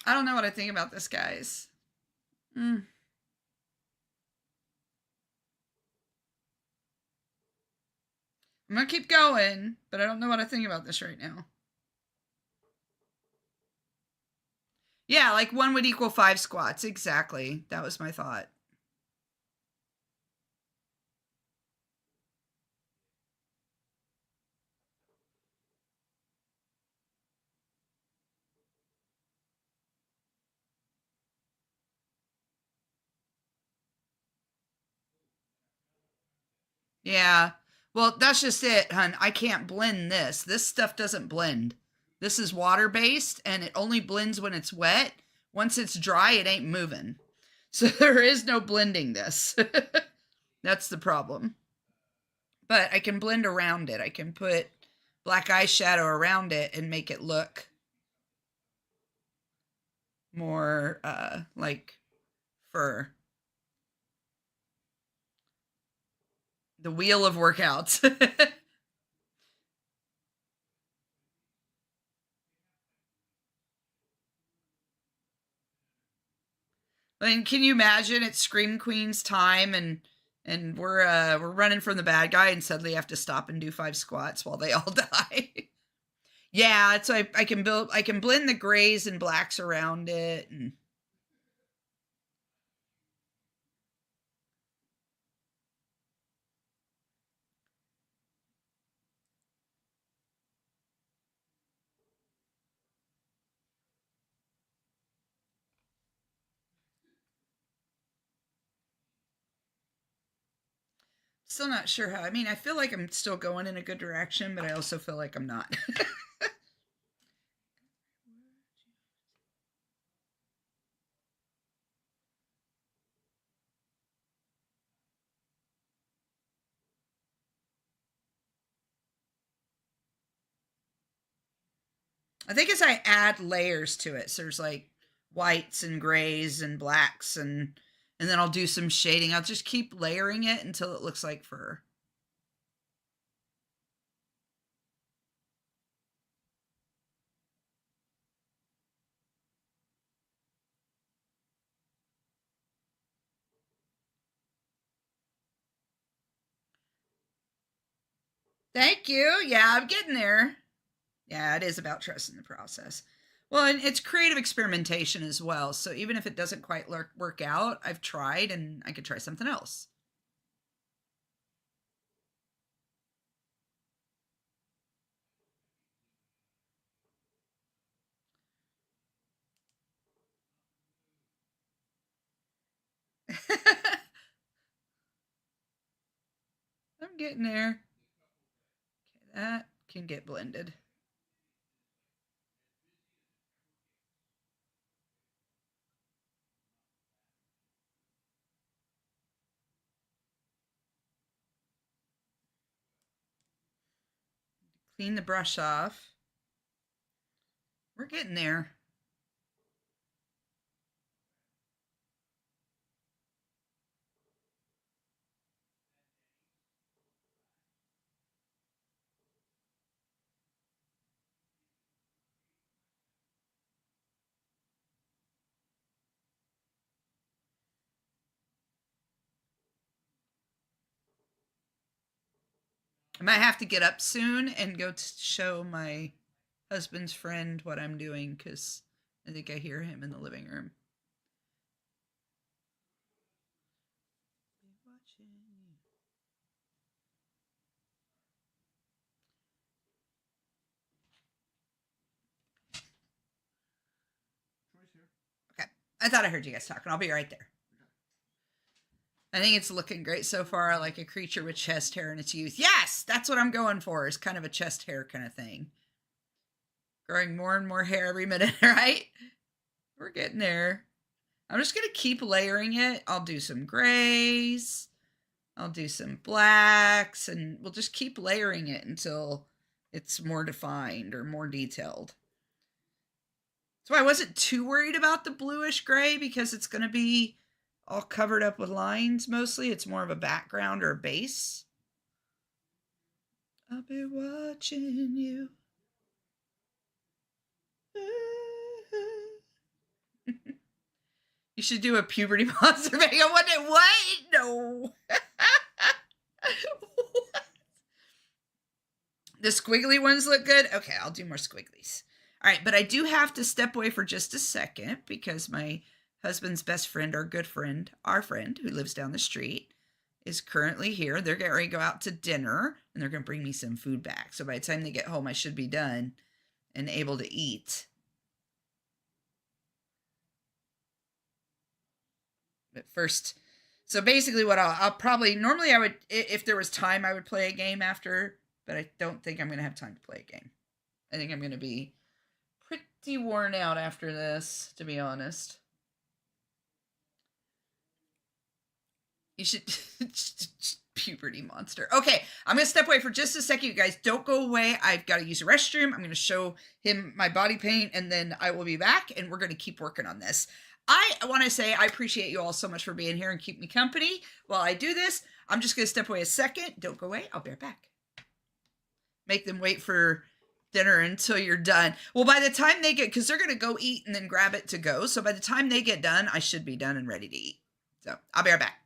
I don't know what I think about this, guys. Mm. I'm gonna keep going, but I don't know what I think about this right now. Yeah, like 1 would equal 5 squats. Exactly. That was my thought. Yeah. Well, that's just it, hun. I can't blend this. This stuff doesn't blend. This is water based and it only blends when it's wet. Once it's dry, it ain't moving. So there is no blending this. That's the problem. But I can blend around it. I can put black eyeshadow around it and make it look more like fur. The wheel of workouts. I mean, can you imagine it's Scream Queen's time and we're running from the bad guy and suddenly have to stop and do 5 squats while they all die. Yeah, so I can blend the grays and blacks around it and still not sure how. I mean, I feel like I'm still going in a good direction, but I also feel like I'm not. I think as I add layers to it, so there's like whites and grays and blacks and then I'll do some shading. I'll just keep layering it until it looks like fur. Thank you. Yeah, I'm getting there. Yeah, it is about trusting the process. Well, and it's creative experimentation as well. So even if it doesn't quite work out, I've tried and I could try something else. I'm getting there. Okay, that can get blended. Clean the brush off. We're getting there. I might have to get up soon and go to show my husband's friend what I'm doing because I think I hear him in the living room. Okay. I thought I heard you guys talking. I'll be right there. I think it's looking great so far, like a creature with chest hair in its youth. Yes, that's what I'm going for. Is kind of a chest hair kind of thing. Growing more and more hair every minute, right? We're getting there. I'm just gonna keep layering it. I'll do some grays. I'll do some blacks, and we'll just keep layering it until it's more defined or more detailed. So I wasn't too worried about the bluish gray because it's going to be all covered up with lines mostly. It's more of a background or a base. I'll be watching you. You should do a puberty monster video one day. What? No. The squiggly ones look good. Okay, I'll do more squigglies. All right, but I do have to step away for just a second because my husband's best friend, our good friend, our friend who lives down the street, is currently here. They're getting ready to go out to dinner, and they're going to bring me some food back. So by the time they get home, I should be done and able to eat. But first, so basically what I'll probably, normally I would, if there was time, I would play a game after, but I don't think I'm going to have time to play a game. I think I'm going to be pretty worn out after this, to be honest. You should puberty monster. Okay, I'm going to step away for just a second. You guys don't go away. I've got to use a restroom. I'm going to show him my body paint, and then I will be back, and we're going to keep working on this. I want to say I appreciate you all so much for being here and keep me company while I do this. I'm just going to step away a second. Don't go away. I'll be right back. Make them wait for dinner until you're done. Well, by the time they get, because they're going to go eat and then grab it to go. So by the time they get done, I should be done and ready to eat. So I'll be right back.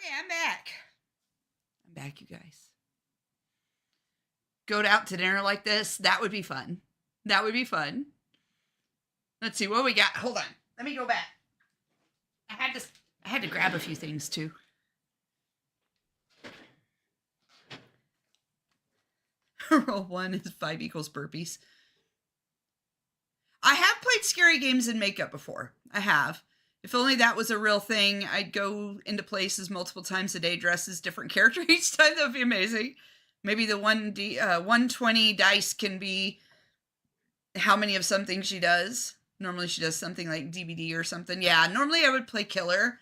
Okay, I'm back. I'm back, you guys. Go out to dinner like this. That would be fun. That would be fun. Let's see what we got. Hold on. Let me go back. I had to grab a few things too. Roll 1 is 5 equals burpees. I have played scary games in makeup before. I have. If only that was a real thing, I'd go into places multiple times a day, dress as different character each time. That would be amazing. Maybe the 120 dice can be how many of something she does. Normally she does something like DBD or something. Yeah, normally I would play killer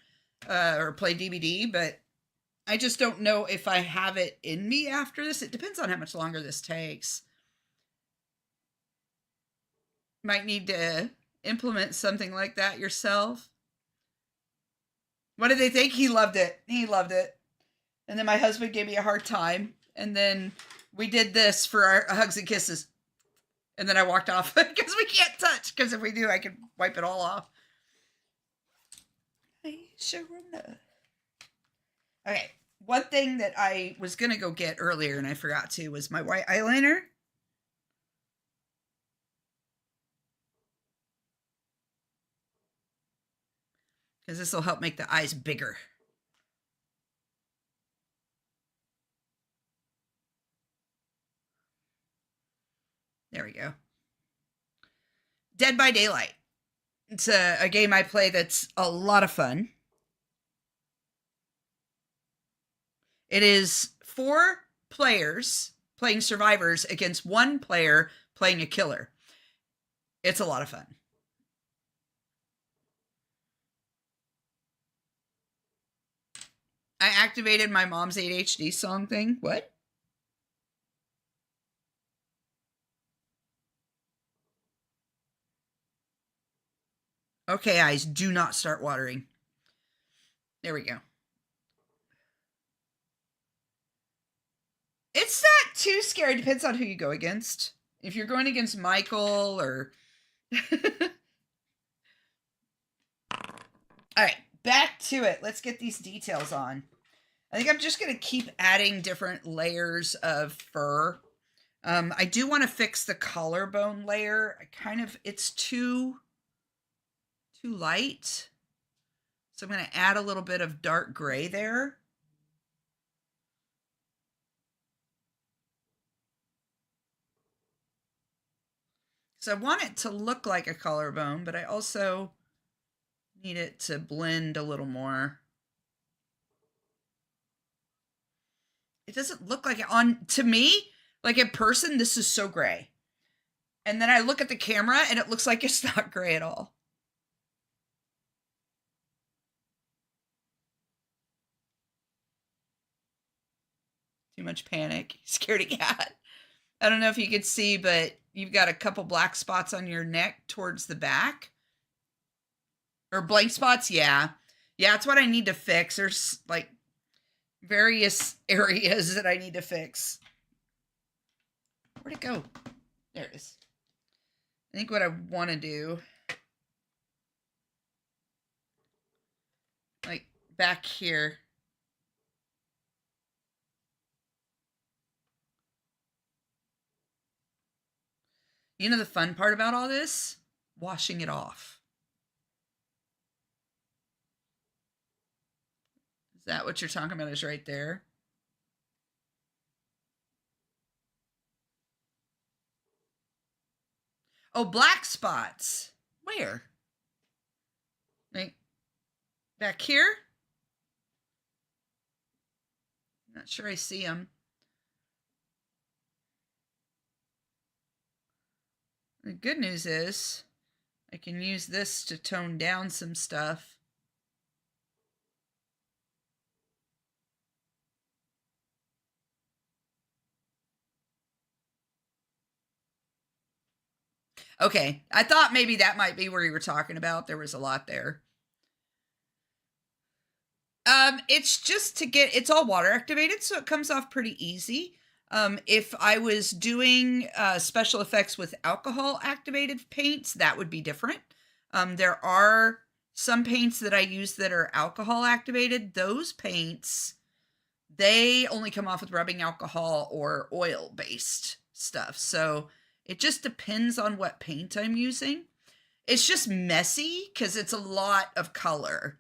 or play DBD, but I just don't know if I have it in me after this. It depends on how much longer this takes. Might need to implement something like that yourself. What did they think? He loved it. He loved it. And then my husband gave me a hard time. And then we did this for our hugs and kisses. And then I walked off because we can't touch. Because if we do, I can wipe it all off. Sure enough. Okay. One thing that I was going to go get earlier and I forgot to was my white eyeliner. Because this will help make the eyes bigger. There we go. Dead by Daylight. It's a game I play that's a lot of fun. It is 4 players playing survivors against 1 player playing a killer. It's a lot of fun. I activated my mom's ADHD song thing. What? Okay, eyes, do not start watering. There we go. It's not too scary. Depends on who you go against. If you're going against Michael or... All right, back to it. Let's get these details on. I think I'm just going to keep adding different layers of fur. I do want to fix the collarbone layer. It's too light. So I'm going to add a little bit of dark gray there. So I want it to look like a collarbone, but I also need it to blend a little more. It doesn't look like it to me, like in person, this is so gray. And then I look at the camera and it looks like it's not gray at all. Too much panic. Scaredy cat. I don't know if you could see, but you've got a couple black spots on your neck towards the back. Or blank spots, yeah. Yeah, that's what I need to fix. There's like various areas that I need to fix. Where'd it go? There it is. I think what I want to do, like back here. You know the fun part about all this? Washing it off. Is that what you're talking about is right there? Oh, black spots. Where? Like back here? Not sure I see them. The good news is I can use this to tone down some stuff. Okay, I thought maybe that might be where you were talking about. There was a lot there. It's just it's all water activated, so it comes off pretty easy. If I was doing special effects with alcohol activated paints, that would be different. There are some paints that I use that are alcohol activated. Those paints, they only come off with rubbing alcohol or oil based stuff. So it just depends on what paint I'm using. It's just messy because it's a lot of color.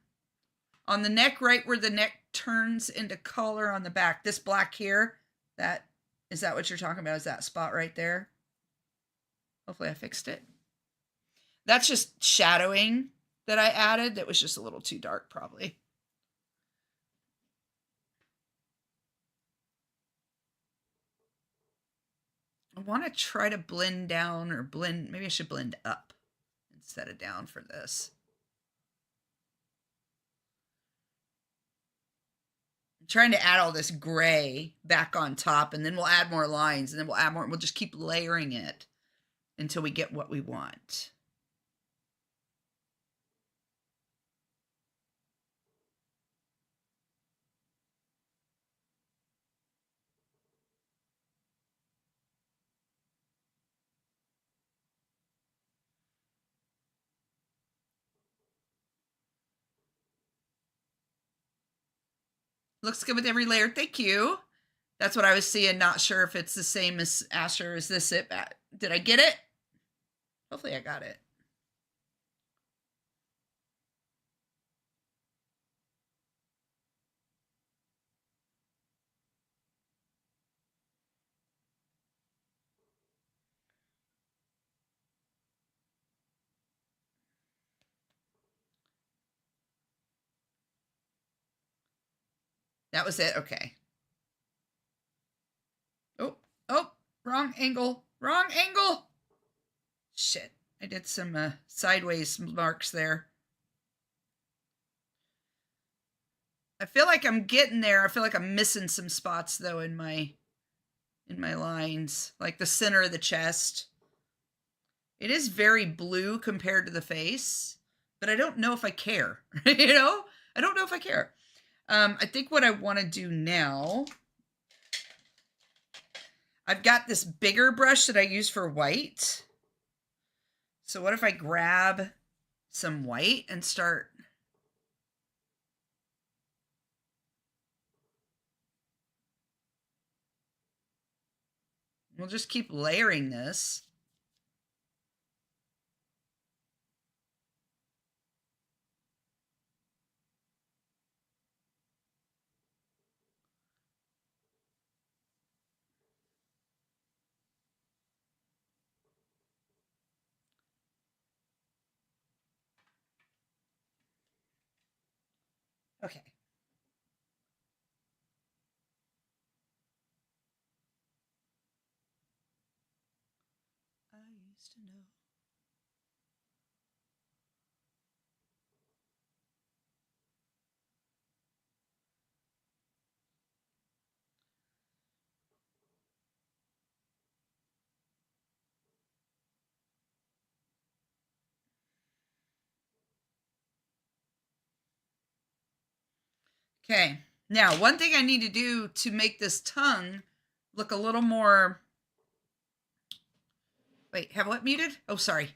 On the neck, right where the neck turns into color on the back, this black here, is that what you're talking about? Is that spot right there? Hopefully I fixed it. That's just shadowing that I added. That was just a little too dark, probably. I want to try to blend down or blend. Maybe I should blend up instead of down for this. trying to add all this gray back on top, and then we'll add more lines, and then we'll add more. We'll just keep layering it until we get what we want. Looks good with every layer. Thank you. That's what I was seeing. Not sure if it's the same as Asher. Is this it? Did I get it? Hopefully I got it. That was it. Okay. Oh, wrong angle. Wrong angle. Shit. I did some sideways marks there. I feel like I'm getting there. I feel like I'm missing some spots though in my lines, like the center of the chest. It is very blue compared to the face, but I don't know if I care. I don't know if I care. I think what I want to do now, I've got this bigger brush that I use for white. So what if I grab some white and start... We'll just keep layering this. Okay. I used to know. Okay. Now, one thing I need to do to make this tongue look a little more... Wait, have what muted? Oh, sorry.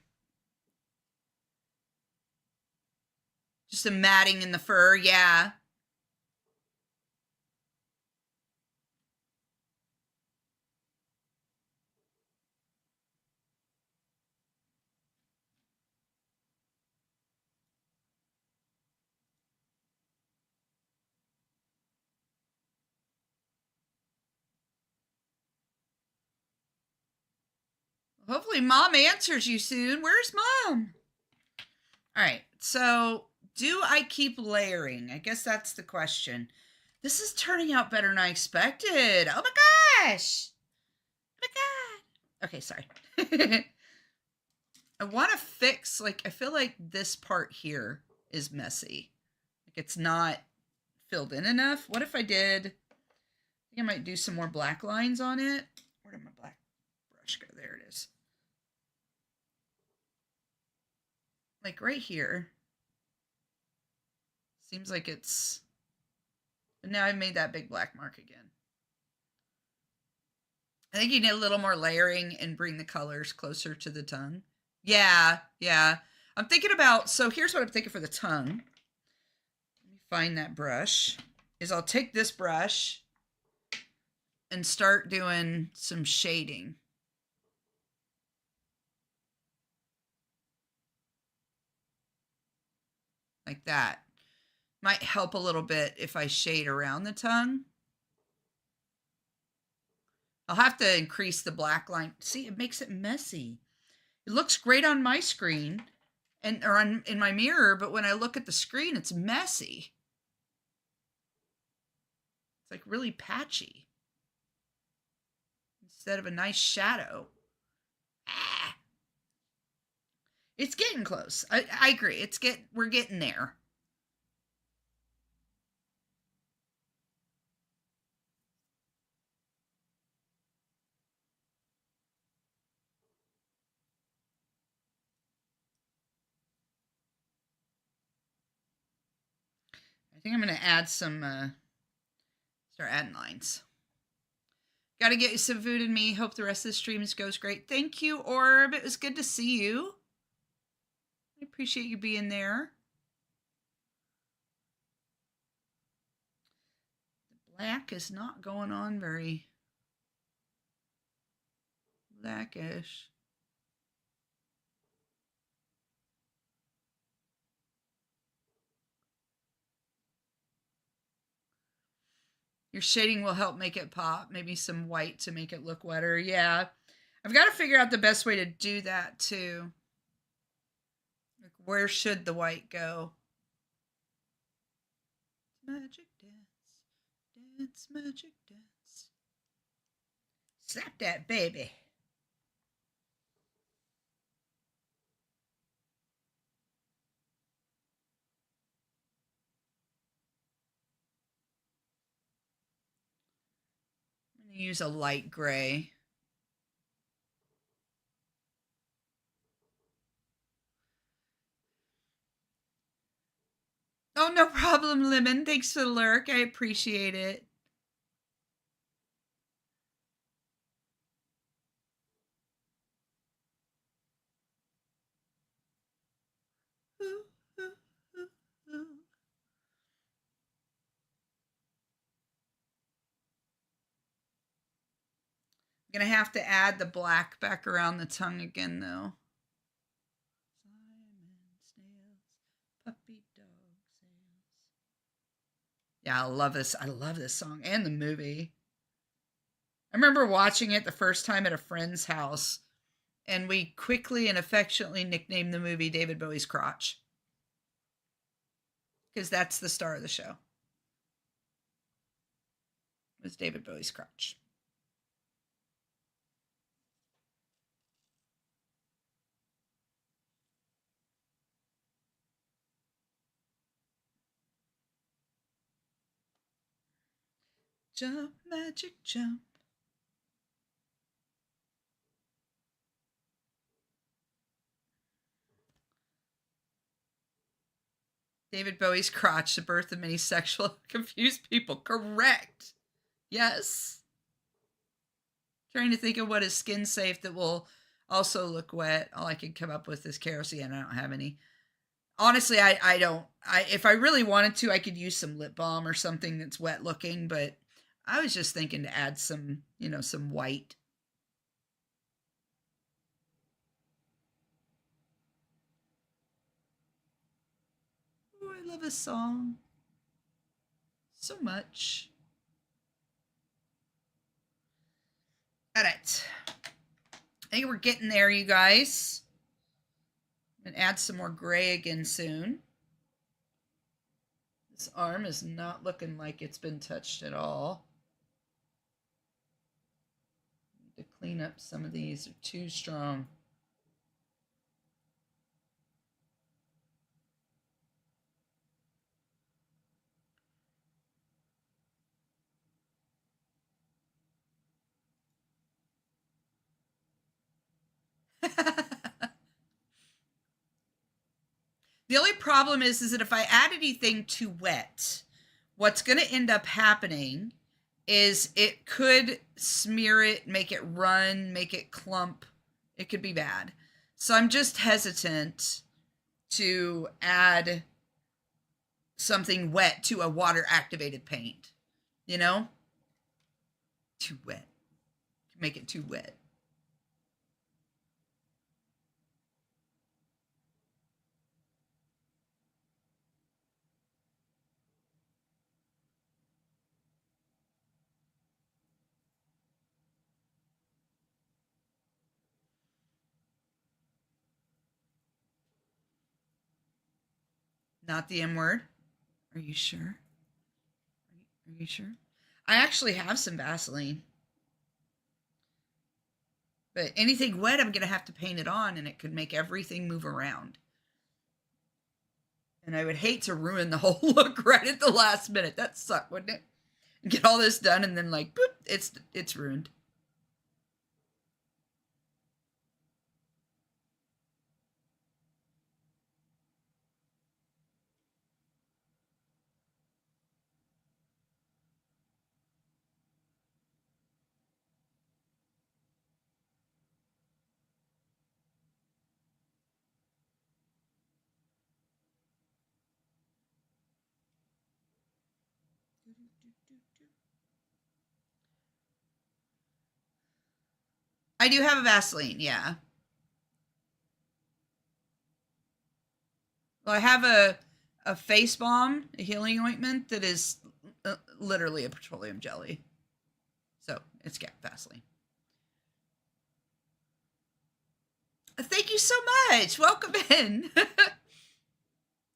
Just a matting in the fur, yeah. Hopefully mom answers you soon. Where's mom? All right, so do I keep layering? I guess that's the question. This is turning out better than I expected. Oh my gosh. Oh my God. Okay, sorry. I want to fix, like, I feel like this part here is messy. Like it's not filled in enough. What if I did, I think I might do some more black lines on it. Where did my black brush go? There it is. Like right here. Seems like it's... But now I've made that big black mark again. I think you need a little more layering and bring the colors closer to the tongue. Yeah. I'm thinking about... So here's what I'm thinking for the tongue. Let me find that brush. Is I'll take this brush and start doing some shading. Like that. Might help a little bit if I shade around the tongue. I'll have to increase the black line. See, it makes it messy. It looks great on my screen or in my mirror, but when I look at the screen, it's messy. It's like really patchy instead of a nice shadow. It's getting close. I agree. We're getting there. think I'm going to add some, start adding lines. Got to get you some food in me. Hope the rest of the streams goes great. Thank you, Orb. It was good to see you. I appreciate you being there. The black is not going on very blackish. Your shading will help make it pop. Maybe some white to make it look wetter. Yeah. I've got to figure out the best way to do that too. Like, where should the white go? Magic dance. Dance, magic dance. Slap that baby. I'm going to use a light gray. Oh, no problem, Lemon. Thanks for the lurk. I appreciate it. Ooh, ooh, ooh, ooh. I'm going to have to add the black back around the tongue again, though. Simon Snails, puppy dog sales. Yeah, I love this. I love this song and the movie. I remember watching it the first time at a friend's house, and we quickly and affectionately nicknamed the movie David Bowie's Crotch, because that's the star of the show. It was David Bowie's Crotch. Jump, magic jump. David Bowie's Crotch, the birth of many sexual confused people. Correct. Yes. Trying to think of what is skin safe that will also look wet. All I can come up with is kerosene. I don't have any. Honestly, I don't. If I really wanted to, I could use some lip balm or something that's wet looking, but I was just thinking to add some, some white. Oh, I love this song so much. All right. I think we're getting there, you guys. I'm going to add some more gray again soon. This arm is not looking like it's been touched at all. Need to clean up some of these. They're too strong. The only problem is that if I add anything too wet, what's going to end up happening is it could smear it, make it run, make it clump. It could be bad. So I'm just hesitant to add something wet to a water activated paint. Too wet. Make it too wet. Not the M word. Are you sure? Are you sure? I actually have some Vaseline. But anything wet, I'm going to have to paint it on, and it could make everything move around. And I would hate to ruin the whole look right at the last minute. That suck, wouldn't it? Get all this done, and then like, boop, it's ruined. I do have a Vaseline, yeah. Well, I have a face balm, a healing ointment that is literally a petroleum jelly. So it's got Vaseline. Thank you so much. Welcome in.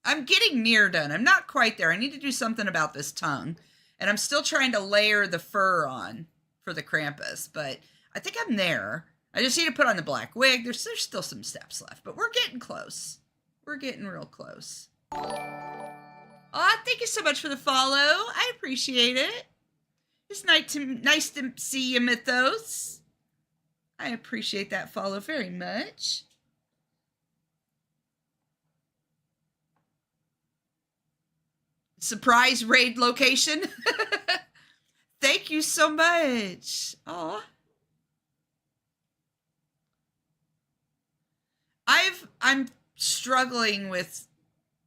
I'm getting near done. I'm not quite there. I need to do something about this tongue. And I'm still trying to layer the fur on for the Krampus, but I think I'm there. I just need to put on the black wig. There's still some steps left, but we're getting close. We're getting real close. Aw, thank you so much for the follow. I appreciate it. It's nice to see you, Mythos. I appreciate that follow very much. Surprise raid location. Thank you so much. Aw. I'm struggling with,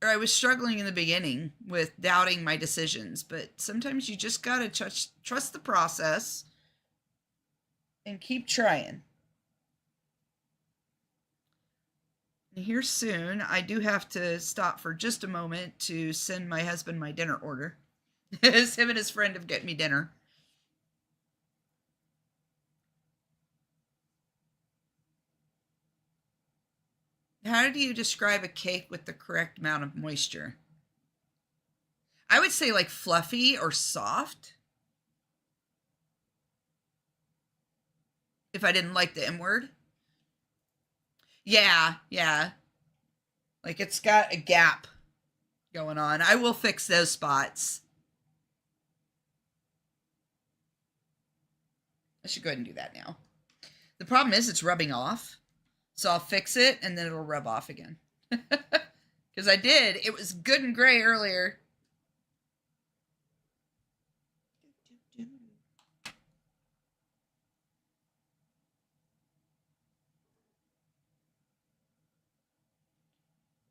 or I was struggling in the beginning with doubting my decisions, but sometimes you just gotta trust the process and keep trying. And here soon, I do have to stop for just a moment to send my husband my dinner order. Him and his friend have get me dinner. How do you describe a cake with the correct amount of moisture? I would say like fluffy or soft. If I didn't like the M word. Yeah, yeah. Like it's got a gap going on. I will fix those spots. I should go ahead and do that now. The problem is it's rubbing off. So I'll fix it and then it'll rub off again. Because I did. It was good and gray earlier.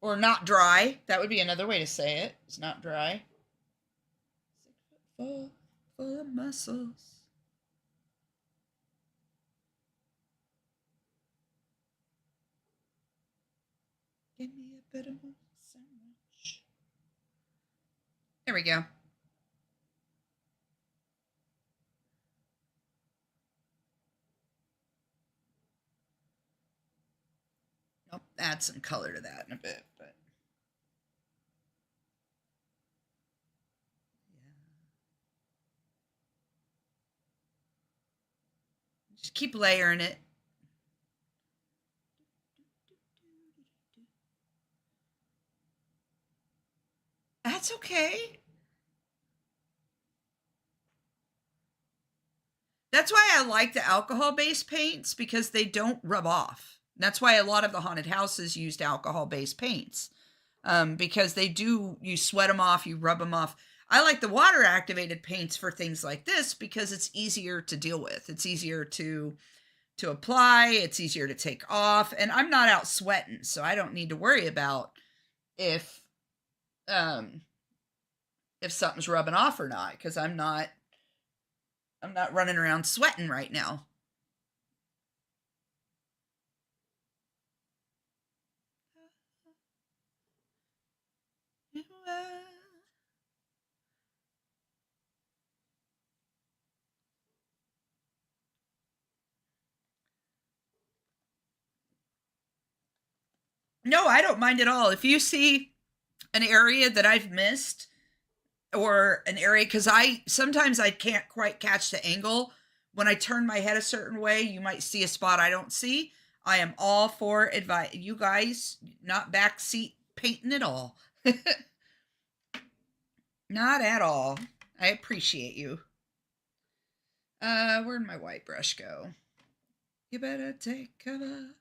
Or not dry. That would be another way to say it. It's not dry. 6 foot 4, full of muscles. Give me a bit of more sandwich. There we go. I'll add some color to that in a bit, but yeah. Just keep layering it. That's okay. That's why I like the alcohol-based paints, because they don't rub off. That's why a lot of the haunted houses used alcohol-based paints, because they do, you sweat them off, you rub them off. I like the water-activated paints for things like this because it's easier to deal with. It's easier to apply. It's easier to take off. And I'm not out sweating, so I don't need to worry about if something's rubbing off or not, because I'm not running around sweating right now. No, I don't mind at all. If you see an area that I've missed, or an area, because sometimes I can't quite catch the angle. When I turn my head a certain way, you might see a spot I don't see. I am all for advice. You guys, not backseat painting at all. Not at all. I appreciate you. Where'd my white brush go? You better take cover.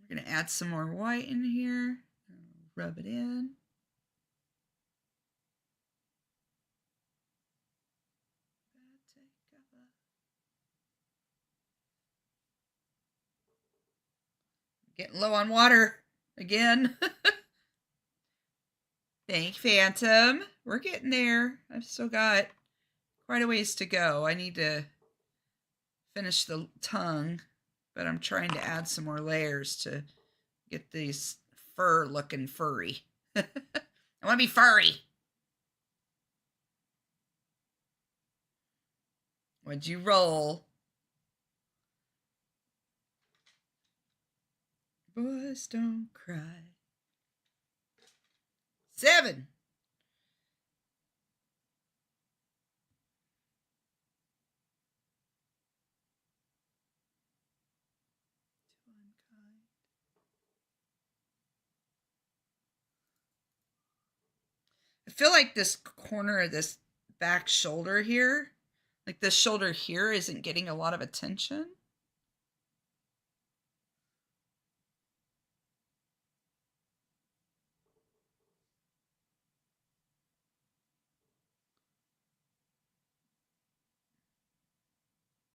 We're going to add some more white in here. Rub it in. Getting low on water again. Thank Phantom. we're getting there. I've still got quite a ways to go. I need to finish the tongue, but I'm trying to add some more layers to get these fur looking furry. I want to be furry. What'd you roll? Boys don't cry. 7. I feel like this corner of this back shoulder here, like this shoulder here, isn't getting a lot of attention.